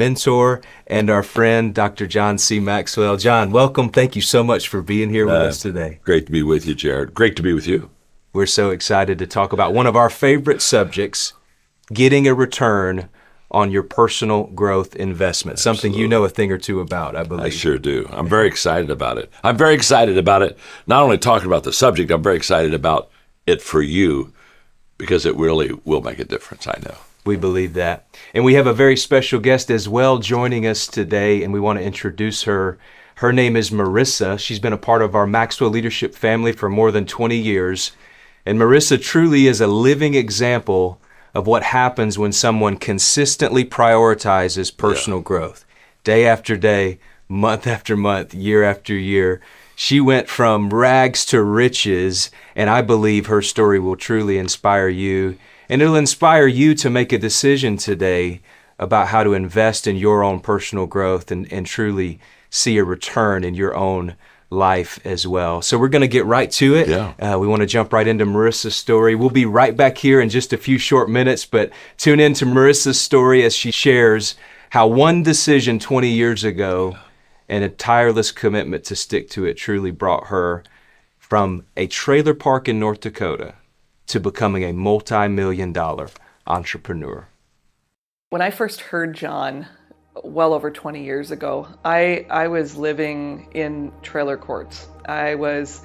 mentor and our friend, Dr. John C. Maxwell. John, welcome. Thank you so much for being here with us today. Great to be with you, Jared. Great to be with you. We're so excited to talk about one of our favorite subjects, getting a return on your personal growth investment, something you know a thing or two about, I believe. I sure do. I'm very excited about it. I'm very excited about it, not only talking about the subject, I'm very excited about it for you because it really will make a difference, I know. We believe that. And we have a very special guest as well joining us today, and we want to introduce her. Her name is Marissa. She's been a part of our Maxwell Leadership family for more than 20 years. And Marissa truly is a living example of what happens when someone consistently prioritizes personal growth. Day after day, month after month, year after year. She went from rags to riches, and I believe her story will truly inspire you. And it'll inspire you to make a decision today about how to invest in your own personal growth and truly see a return in your own life as well. So we're going to get right to it. Yeah. We want to jump right into Marissa's story. We'll be right back here in just a few short minutes, but tune in to Marissa's story as she shares how one decision 20 years ago and a tireless commitment to stick to it truly brought her from a trailer park in North Dakota to becoming a multi-million-dollar entrepreneur. When I first heard John, well over 20 years ago, I was living in trailer courts. I was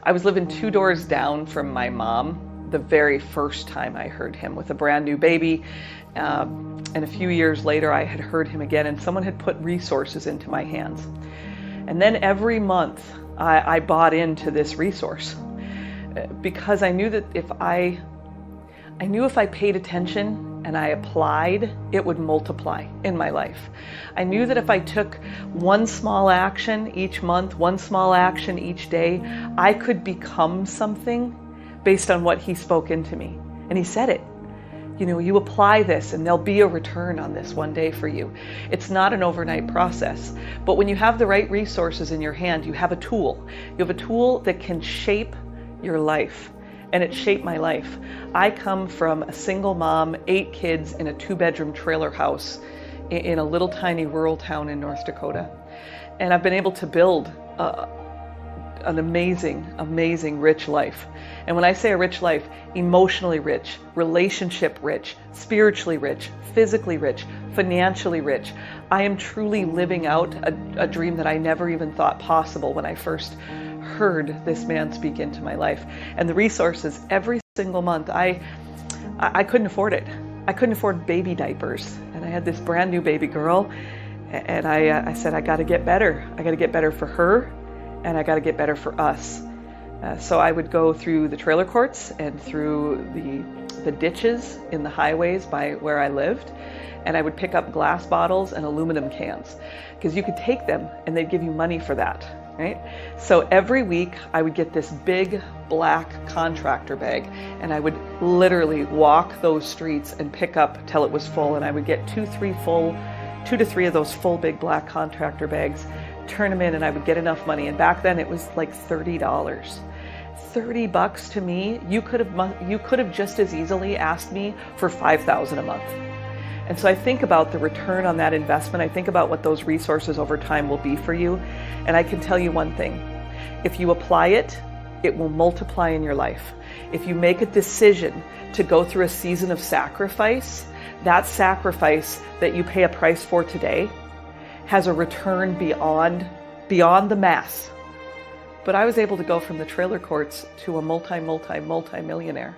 living 2 doors down from my mom the very first time I heard him with a brand new baby. And a few years later, I had heard him again, and someone had put resources into my hands. And then every month, I bought into this resource because I knew that if I paid attention and I applied, it would multiply in my life. I knew that if I took one small action each month, one small action each day, I could become something based on what he spoke into me. And he said it. You know, you apply this and there'll be a return on this one day for you. It's not an overnight process, but when you have the right resources in your hand, you have a tool. You have a tool that can shape your life. And it shaped my life. I come from a single mom, 8 kids in a 2-bedroom trailer house in a little tiny rural town in North Dakota. And I've been able to build an amazing, rich life. And when I say a rich life, emotionally rich, relationship rich, spiritually rich, physically rich, financially rich. I am truly living out a dream that I never even thought possible when I first heard this man speak into my life. And the resources every single month, I couldn't afford it. I couldn't afford baby diapers. And I had this brand new baby girl, and I said, I got to get better. I got to get better for her, and I got to get better for us. So I would go through the trailer courts and through the ditches in the highways by where I lived, and I would pick up glass bottles and aluminum cans because you could take them and they'd give you money for that. Right? So every week I would get this big black contractor bag, and I would literally walk those streets and pick up till it was full, and I would get 2 to 3 of those full big black contractor bags, turn them in, and I would get enough money. And back then it was like $30. $30 to me, you could have just as easily asked me for $5,000 a month. And so I think about the return on that investment. I think about what those resources over time will be for you. And I can tell you one thing. If you apply it, it will multiply in your life. If you make a decision to go through a season of sacrifice, that sacrifice that you pay a price for today has a return beyond the mass. But I was able to go from the trailer courts to a multi-millionaire.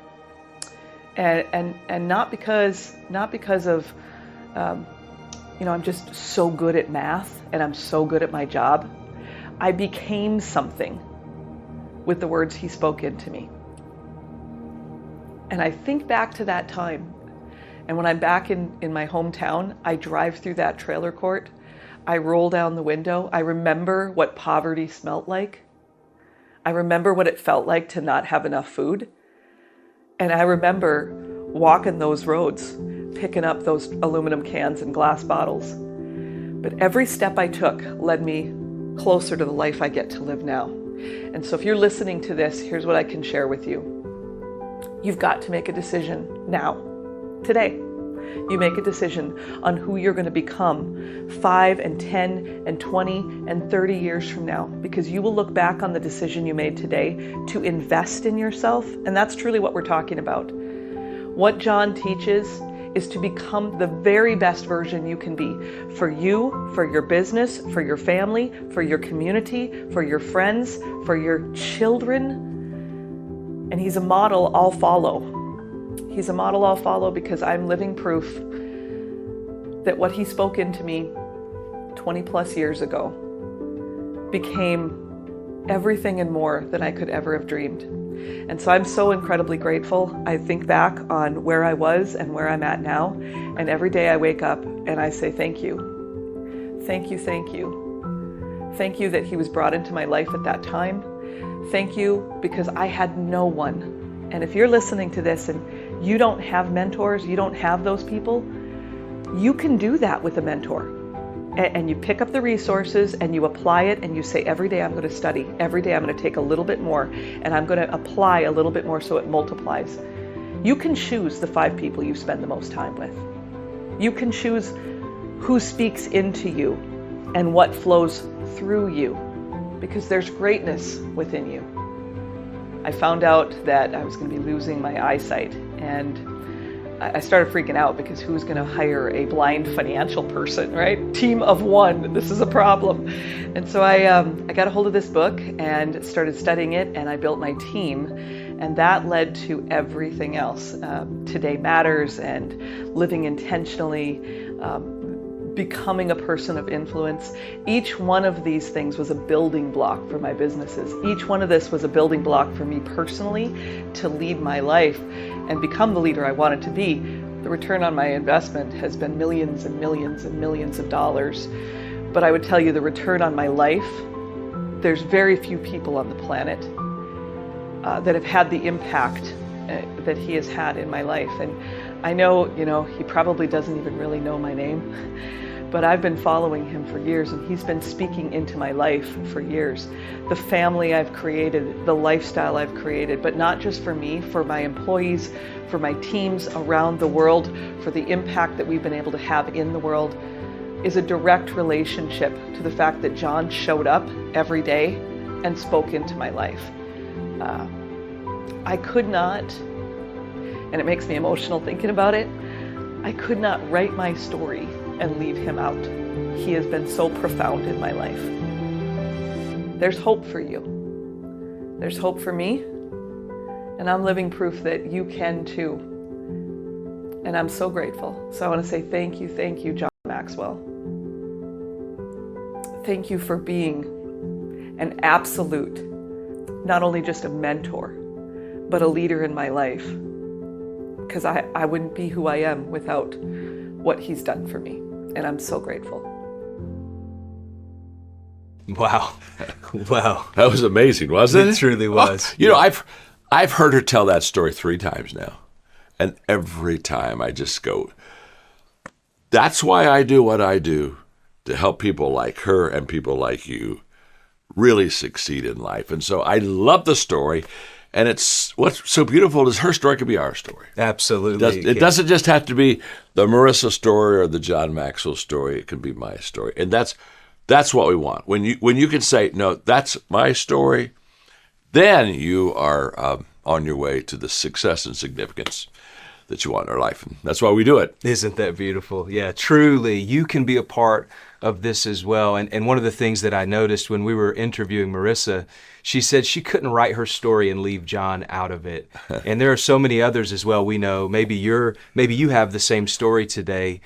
And not because of, I'm just so good at math and I'm so good at my job. I became something with the words he spoke into me. And I think back to that time. And when I'm back in my hometown, I drive through that trailer court. I roll down the window. I remember what poverty smelled like. I remember what it felt like to not have enough food. And I remember walking those roads, picking up those aluminum cans and glass bottles. But every step I took led me closer to the life I get to live now. And so if you're listening to this, here's what I can share with you. You've got to make a decision now, today. You make a decision on who you're going to become 5 and 10 and 20 and 30 years from now, because you will look back on the decision you made today to invest in yourself. And that's truly what we're talking about. What John teaches is to become the very best version you can be for you, for your business, for your family, for your community, for your friends, for your children. And he's a model I'll follow. He's a model I'll follow because I'm living proof that what he spoke into me 20 plus years ago became everything and more than I could ever have dreamed. And so I'm so incredibly grateful. I think back on where I was and where I'm at now, and every day I wake up and I say, thank you. Thank you, thank you. Thank you that he was brought into my life at that time. Thank you because I had no one. And if you're listening to this and you don't have mentors, you don't have those people, you can do that with a mentor. And you pick up the resources and you apply it and you say, every day I'm going to study. Every day I'm going to take a little bit more and I'm going to apply a little bit more so it multiplies. You can choose the 5 people you spend the most time with. You can choose who speaks into you and what flows through you, because there's greatness within you. I found out that I was going to be losing my eyesight, and I started freaking out because who's going to hire a blind financial person, right? Team of 1, this is a problem. And so I got a hold of this book and started studying it, and I built my team, and that led to everything else. Today Matters and living intentionally, becoming a person of influence. Each one of these things was a building block for my businesses. Each one of this was a building block for me personally to lead my life and become the leader I wanted to be. The return on my investment has been millions and millions and millions of dollars. But I would tell you the return on my life, there's very few people on the planet that have had the impact that he has had in my life. And I know, he probably doesn't even really know my name, but I've been following him for years, and he's been speaking into my life for years. The family I've created, the lifestyle I've created, but not just for me, for my employees, for my teams around the world, for the impact that we've been able to have in the world, is a direct relationship to the fact that John showed up every day and spoke into my life. I could not, and it makes me emotional thinking about it, I could not write my story and leave him out. He has been so profound in my life. There's hope for you. There's hope for me, and I'm living proof that you can too. And I'm so grateful. So I want to say thank you, John Maxwell. Thank you for being an absolute, not only just a mentor, but a leader in my life. Because I wouldn't be who I am without what he's done for me. And I'm so grateful. Wow. Wow. That was amazing, wasn't it? It truly was. I've heard her tell that story 3 times now. And every time I just go, that's why I do what I do, to help people like her and people like you really succeed in life. And so I love the story. And what's so beautiful is her story could be our story. Absolutely. It doesn't just have to be the Marissa story or the John Maxwell story. It can be my story. And that's what we want. When you can say, no, that's my story, then you are on your way to the success and significance that you want in our life. And that's why we do it. Isn't that beautiful? Yeah, truly, you can be a part of this as well. And one of the things that I noticed when we were interviewing Marissa, she said she couldn't write her story and leave John out of it. And there are so many others as well. We know maybe you have the same story today.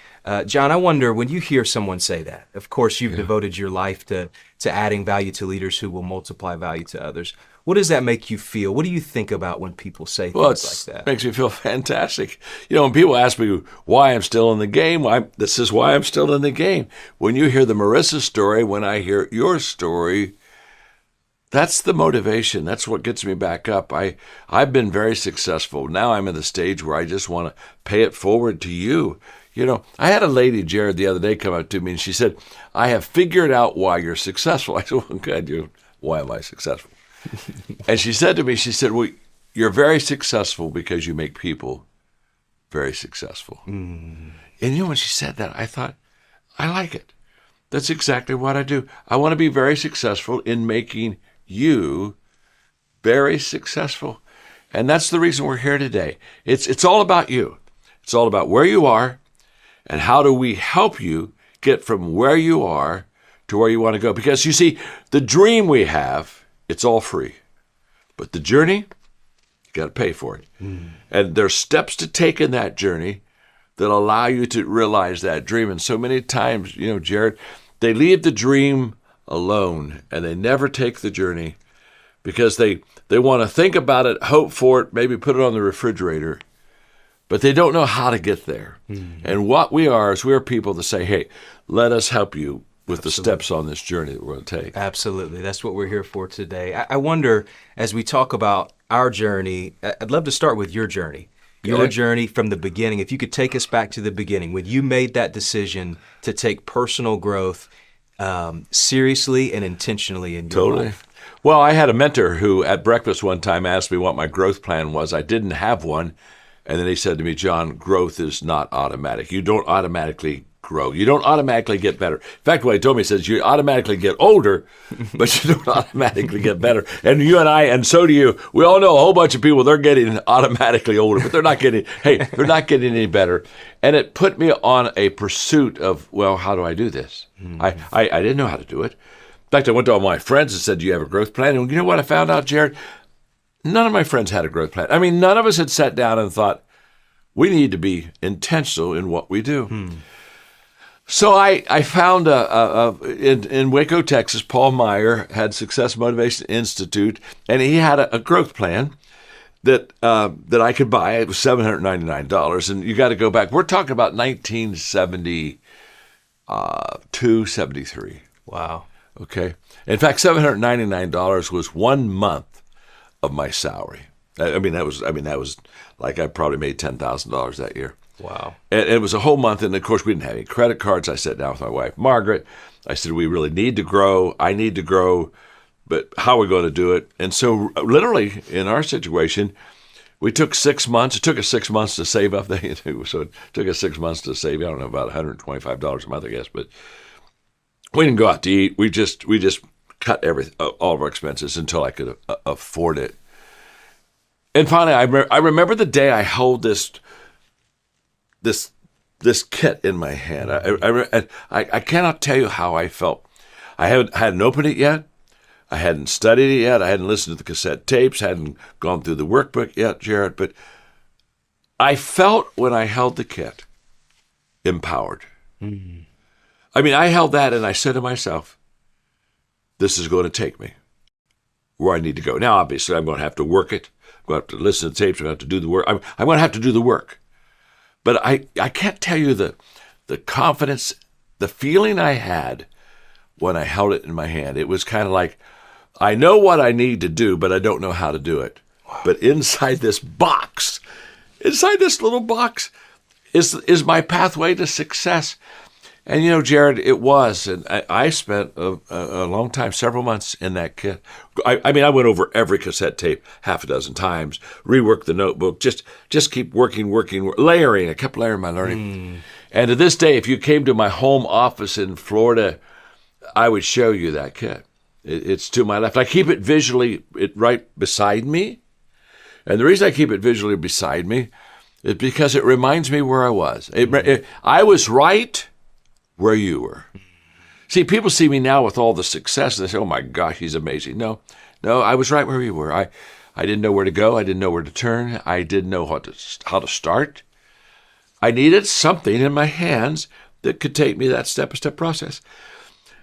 John, I wonder, when you hear someone say that, of course you've devoted your life to adding value to leaders who will multiply value to others. What does that make you feel? What do you think about when people say things like that? It makes me feel fantastic. When people ask me why I'm still in the game, this is why I'm still in the game. When you hear the Marissa story, when I hear your story, that's the motivation. That's what gets me back up. I've been very successful. Now I'm at the stage where I just want to pay it forward to you. I had a lady, Jared, the other day come up to me and she said, I have figured out why you're successful. I said, well, God, why am I successful? And she said to me, well, you're very successful because you make people very successful. And when she said that, I thought, I like it. That's exactly what I do. I want to be very successful in making you very successful. And that's the reason we're here today. It's all about you. It's all about where you are and how do we help you get from where you are to where you want to go. Because you see, the dream we have, it's all free. But the journey, you got to pay for it. And there's steps to take in that journey that allow you to realize that dream. And so many times, Jared, they leave the dream alone and they never take the journey because they want to think about it, hope for it, maybe put it on the refrigerator, but they don't know how to get there. And what we are is we're people that say, hey, let us help you with the steps on this journey that we're going to take. Absolutely. That's what we're here for today. I wonder, as we talk about our journey, I'd love to start with your journey. Your journey from the beginning. If you could take us back to the beginning, when you made that decision to take personal growth seriously and intentionally in your life. Well, I had a mentor who at breakfast one time asked me what my growth plan was. I didn't have one. And then he said to me, John, growth is not automatic. You don't automatically grow. You don't automatically get better. In fact, what he told me, he says, you automatically get older, but you don't automatically get better. And you and I, and so do you, we all know a whole bunch of people, they're getting automatically older, but they're not getting any better. And it put me on a pursuit of, well, how do I do this? I didn't know how to do it. In fact, I went to all my friends and said, do you have a growth plan? And you know what I found out, Jared? None of my friends had a growth plan. I mean, none of us had sat down and thought, we need to be intentional in what we do. So I found in Waco, Texas, Paul Meyer had Success Motivation Institute, and he had a growth plan that I could buy. It was $799, and you got to go back. We're talking about 1972, 73. Wow. Okay. In fact, $799 was 1 month of my salary. I mean, that was like I probably made $10,000 that year. Wow. And it was a whole month. And of course, we didn't have any credit cards. I sat down with my wife, Margaret. I said, we really need to grow. I need to grow, but how are we going to do it? And so literally in our situation, we took 6 months. It took us 6 months to save up. So it took us 6 months to save, I don't know, about $125 a month, I guess. But we didn't go out to eat. We just cut all of our expenses until I could afford it. And finally, I remember the day I held this kit in my hand. I cannot tell you how I felt. I hadn't opened it yet. I hadn't studied it yet. I hadn't listened to the cassette tapes. Hadn't gone through the workbook yet, Jared. But I felt when I held the kit empowered. I mean, I held that and I said to myself, this is going to take me where I need to go. Now, obviously, I'm going to have to work it. I'm going to have to listen to the tapes. I'm going to have to do the work. I'm going to have to do the work. But I can't tell you the confidence, the feeling I had when I held it in my hand. It was kind of like, I know what I need to do, but I don't know how to do it. Wow. But inside this little box, is my pathway to success. And, Jared, it was. And I spent a long time, several months in that kit. I mean, I went over every cassette tape half a dozen times, reworked the notebook, just keep working, layering. I kept layering my learning. And to this day, if you came to my home office in Florida, I would show you that kit. It's to my left. I keep it visually right beside me. And the reason I keep it visually beside me is because it reminds me where I was. I was right where you were. See, people see me now with all the success, and they say, oh my gosh, he's amazing. No, I was right where you were. I didn't know where to go. I didn't know where to turn. I didn't know how to start. I needed something in my hands that could take me that step-by-step process.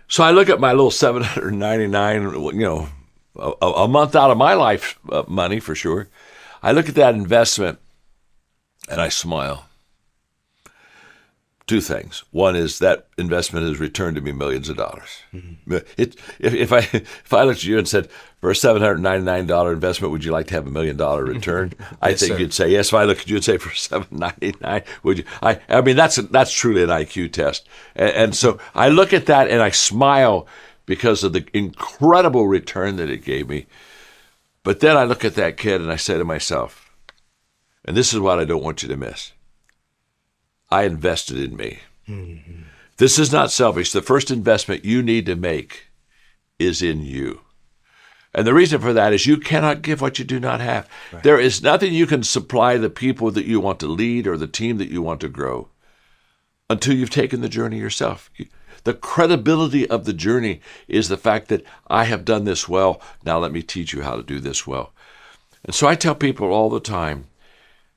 So I look at my little $799, a month out of my life money for sure. I look at that investment and I smile. Two things. One is that investment has returned to me millions of dollars. If I looked at you and said, for a $799 investment, would you like to have $1 million return? I think sir. You'd say yes. If I looked at you and say, for $799, would you? I mean, that's truly an IQ test. And so I look at that and I smile because of the incredible return that it gave me. But then I look at that kid and I say to myself, and this is what I don't want you to miss. I invested in me. This is not selfish. The first investment you need to make is in you. And the reason for that is you cannot give what you do not have. Right. There is nothing you can supply the people that you want to lead or the team that you want to grow until you've taken the journey yourself. The credibility of the journey is the fact that I have done this well. Now let me teach you how to do this well. And so I tell people all the time,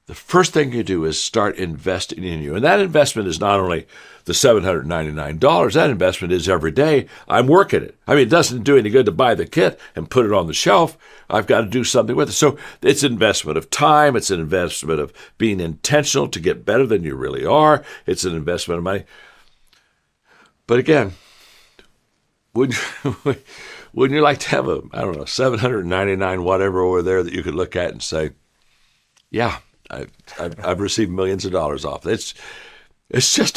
the first thing you do is start investing in you. And that investment is not only the $799. That investment is every day I'm working it. I mean, it doesn't do any good to buy the kit and put it on the shelf. I've got to do something with it. So it's an investment of time. It's an investment of being intentional to get better than you really are. It's an investment of money. But again, wouldn't you like to have a, I don't know, 799 whatever over there that you could look at and say, yeah, I've received millions of dollars off. It's just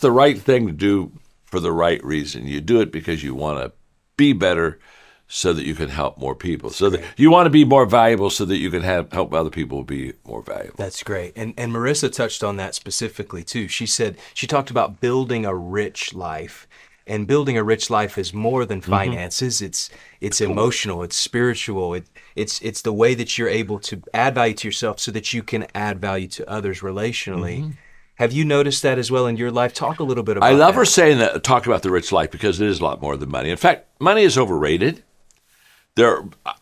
the right thing to do for the right reason. You do it because you want to be better so that you can help more people. So that you want to be more valuable so that you can help other people be more valuable. That's great. And Marissa touched on that specifically too. She talked about building a rich life. And building a rich life is more than finances. It's emotional, it's spiritual, it's the way that you're able to add value to yourself so that you can add value to others relationally. Have you noticed that as well in your life? Talk a little bit about that. I love her saying that, talk about the rich life, because it is a lot more than money. In fact, money is overrated.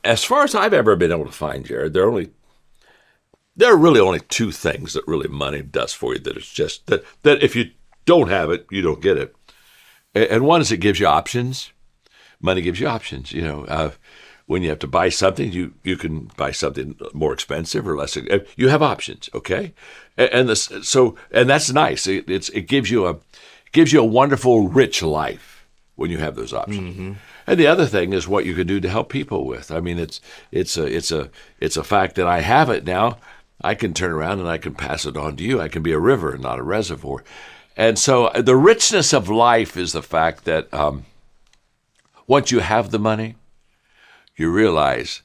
As far as I've ever been able to find, Jared, there are really only two things that really money does for you. That it's just that if you don't have it, you don't get it. And one is it gives you options. Money gives you options. When you have to buy something, you can buy something more expensive or less. You have options, okay? And that's nice. It gives you a wonderful, rich life when you have those options. And the other thing is what you can do to help people with. I mean, it's a fact that I have it now. I can turn around and I can pass it on to you. I can be a river and not a reservoir. And so the richness of life is the fact that once you have the money, you realize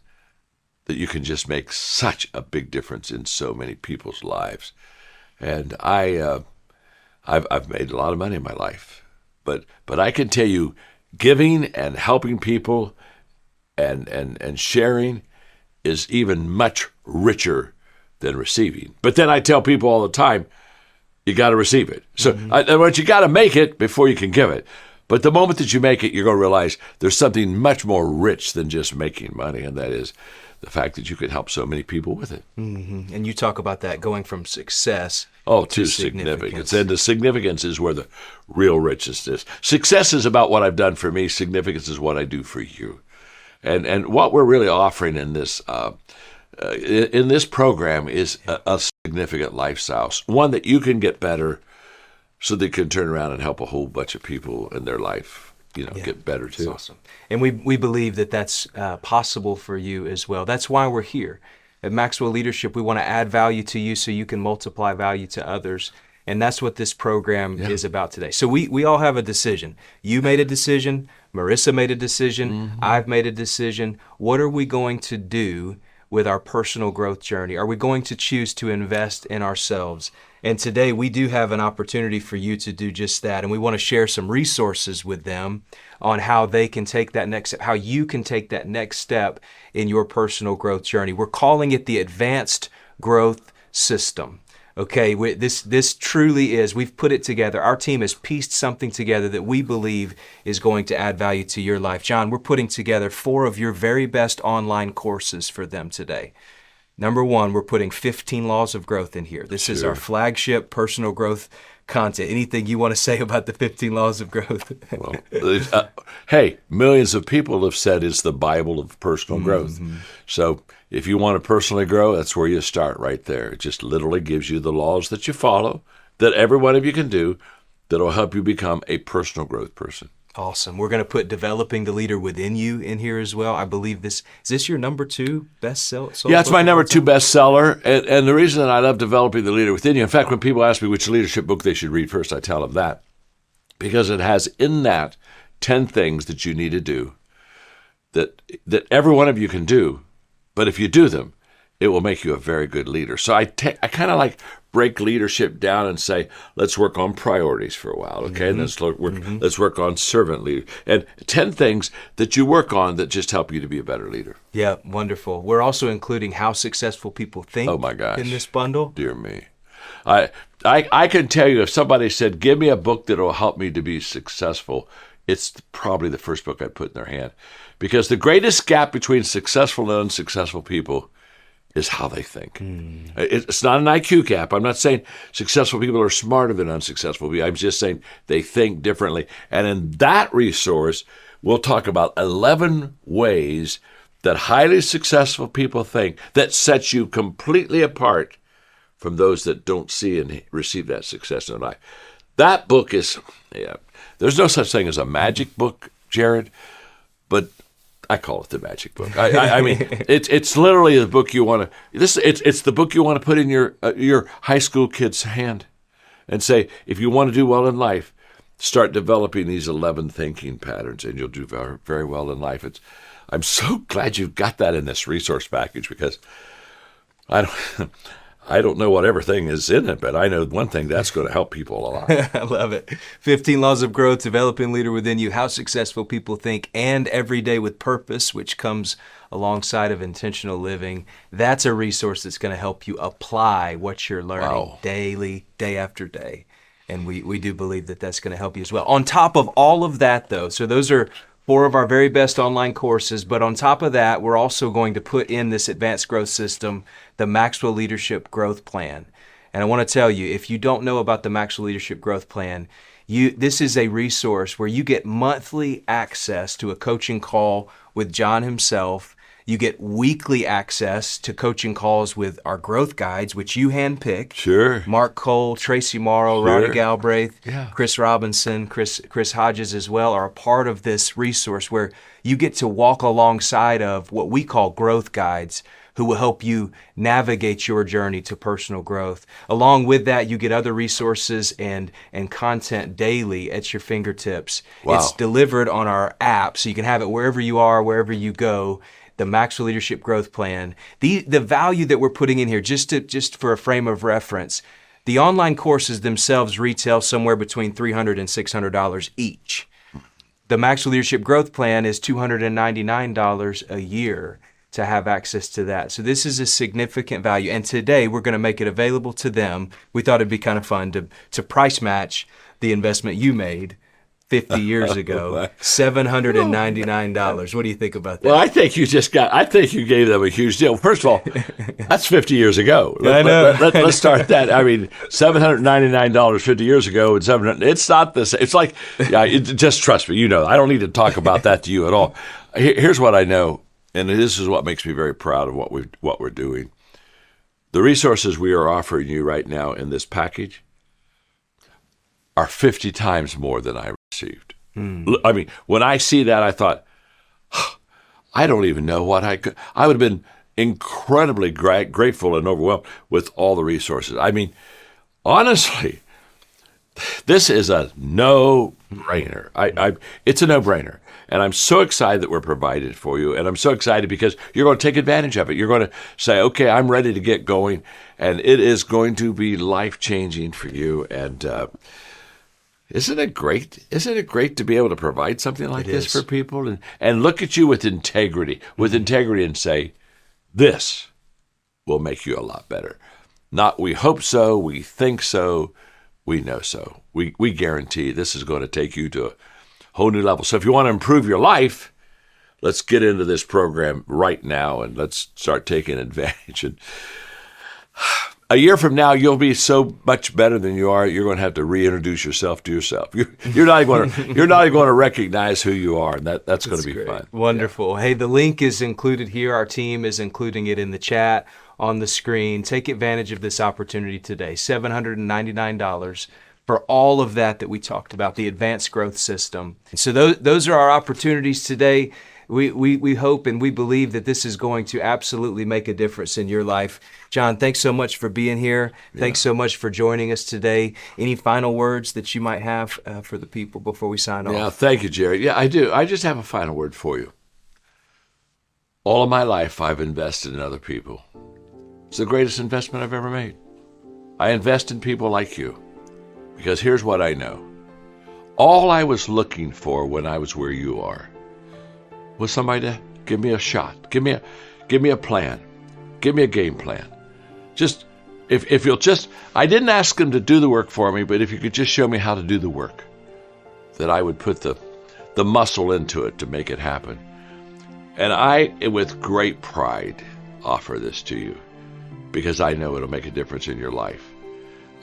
that you can just make such a big difference in so many people's lives. And I've made a lot of money in my life, but I can tell you, giving and helping people and sharing is even much richer than receiving. But then I tell people all the time, you got to receive it. So but you got to make it before you can give it. But the moment that you make it, you're going to realize there's something much more rich than just making money, and that is the fact that you can help so many people with it. And you talk about that going from success to significance. And the significance is where the real richness is. Success is about what I've done for me. Significance is what I do for you. And what we're really offering in this program is a significant lifestyle, one that you can get better so they can turn around and help a whole bunch of people in their life, get better too. That's awesome. And we believe that that's possible for you as well. That's why we're here. At Maxwell Leadership, we want to add value to you so you can multiply value to others. And that's what this program is about today. So we all have a decision. You made a decision. Marissa made a decision. I've made a decision. What are we going to do with our personal growth journey? Are we going to choose to invest in ourselves? And today we do have an opportunity for you to do just that. And we want to share some resources with them on how they can take that next step, how you can take that next step in your personal growth journey. We're calling it the Advanced Growth System. Okay, this truly is, we've put it together. Our team has pieced something together that we believe is going to add value to your life. John, we're putting together 4 of your very best online courses for them today. Number 1, we're putting 15 Laws of Growth in here. This is our flagship personal growth content. Anything you want to say about the 15 Laws of Growth? Well, hey, millions of people have said it's the Bible of personal growth. So if you want to personally grow, that's where you start right there. It just literally gives you the laws that you follow, that every one of you can do, that'll help you become a personal growth person. Awesome. We're going to put Developing the Leader Within You in here as well. I believe is this your number 2 bestseller? Yeah, it's my number 2 bestseller. And the reason that I love Developing the Leader Within You, in fact, when people ask me which leadership book they should read first, I tell them that. Because it has in that 10 things that you need to do that every one of you can do. But if you do them, it will make you a very good leader. So I kind of like break leadership down and say, let's work on priorities for a while, okay? And let's work on servant leader. And 10 things that you work on that just help you to be a better leader. Yeah, wonderful. We're also including how successful people think Oh my gosh. in this bundle. Dear me. I can tell you, if somebody said, give me a book that will help me to be successful, it's probably the first book I'd put in their hand. Because the greatest gap between successful and unsuccessful people is how they think. It's not an IQ gap. I'm not saying successful people are smarter than unsuccessful people. I'm just saying they think differently. And in that resource, we'll talk about 11 ways that highly successful people think that sets you completely apart from those that don't see and receive that success in their life. That book is, there's no such thing as a magic book, Jared, but I call it the magic book. I mean, it's literally the book you want to. It's the book you want to put in your high school kid's hand, and say, if you want to do well in life, start developing these 11 thinking patterns, and you'll do very, very well in life. I'm so glad you've got that in this resource package, because I don't know what everything is in it, but I know one thing, that's going to help people a lot. I love it. 15 Laws of Growth, Developing Leader Within You, How Successful People Think, and Every Day with Purpose, which comes alongside of intentional living. That's a resource that's going to help you apply what you're learning daily, day after day. And we do believe that that's going to help you as well. On top of all of that, though, so those are 4 of our very best online courses, but on top of that, we're also going to put in this advanced growth system, the Maxwell Leadership Growth Plan. And I want to tell you, if you don't know about the Maxwell Leadership Growth Plan, this is a resource where you get monthly access to a coaching call with John himself. You get weekly access to coaching calls with our growth guides, which you handpick. Sure. Mark Cole, Tracy Morrow, Ronnie Galbraith, Yeah. Chris Robinson, Chris Hodges as well are a part of this resource where you get to walk alongside of what we call growth guides who will help you navigate your journey to personal growth. Along with that, you get other resources and content daily at your fingertips. Wow. It's delivered on our app, so you can have it wherever you are, wherever you go. The Maxwell Leadership Growth Plan. The value that we're putting in here, just for a frame of reference, the online courses themselves retail somewhere between $300 and $600 each. The Maxwell Leadership Growth Plan is $299 a year to have access to that. So this is a significant value. And today we're going to make it available to them. We thought it'd be kind of fun to price match the investment you made 50 years ago, $799. What do you think about that? Well, I think you gave them a huge deal. First of all, that's 50 years ago. Let's start that. I mean, $799 50 years ago, and it's not the same. It's like, just trust me, I don't need to talk about that to you at all. Here's what I know, and this is what makes me very proud of what we're doing. The resources we are offering you right now in this package are 50 times more than I received. I mean, when I see that, I thought, I don't even know what I would have been incredibly grateful and overwhelmed with all the resources. I mean, honestly, this is a no-brainer. It's a no-brainer. And I'm so excited that we're provided for you. And I'm so excited because you're going to take advantage of it. You're going to say, okay, I'm ready to get going. And it is going to be life-changing for you. And isn't it great? Isn't it great to be able to provide something like this for people and look at you with integrity, and say, this will make you a lot better. Not we hope so, we think so, we know so. We guarantee this is going to take you to a whole new level. So if you want to improve your life, let's get into this program right now and let's start taking advantage. And a year from now, you'll be so much better than you are. You're going to have to reintroduce yourself to yourself. You're not even going to recognize who you are, and that's going to be fun. Wonderful. Yeah. Hey, the link is included here. Our team is including it in the chat on the screen. Take advantage of this opportunity today. $799 for all of that we talked about, the advanced growth system. So those are our opportunities today. We hope and we believe that this is going to absolutely make a difference in your life. John, thanks so much for being here. Thanks so much for joining us today. Any final words that you might have for the people before we sign off? Yeah, thank you, Jared. Yeah, I do. I just have a final word for you. All of my life, I've invested in other people. It's the greatest investment I've ever made. I invest in people like you because here's what I know. All I was looking for when I was where you are was somebody to give me a shot, give me a plan, give me a game plan. Just if you'll just, I didn't ask them to do the work for me, but if you could just show me how to do the work, that I would put the muscle into it to make it happen. And I, with great pride, offer this to you because I know it'll make a difference in your life.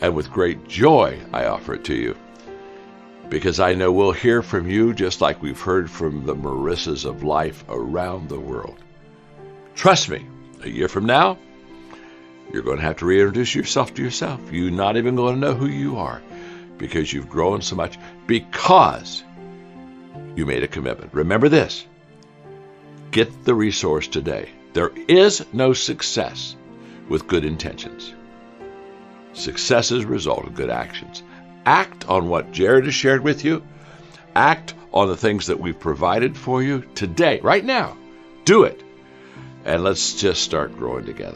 And with great joy, I offer it to you because I know we'll hear from you just like we've heard from the Marissas of life around the world. Trust me, a year from now, you're going to have to reintroduce yourself to yourself. You're not even going to know who you are because you've grown so much because you made a commitment. Remember this. Get the resource today. There is no success with good intentions. Success is a result of good actions. Act on what Jared has shared with you. Act on the things that we've provided for you today, right now. Do it. And let's just start growing together.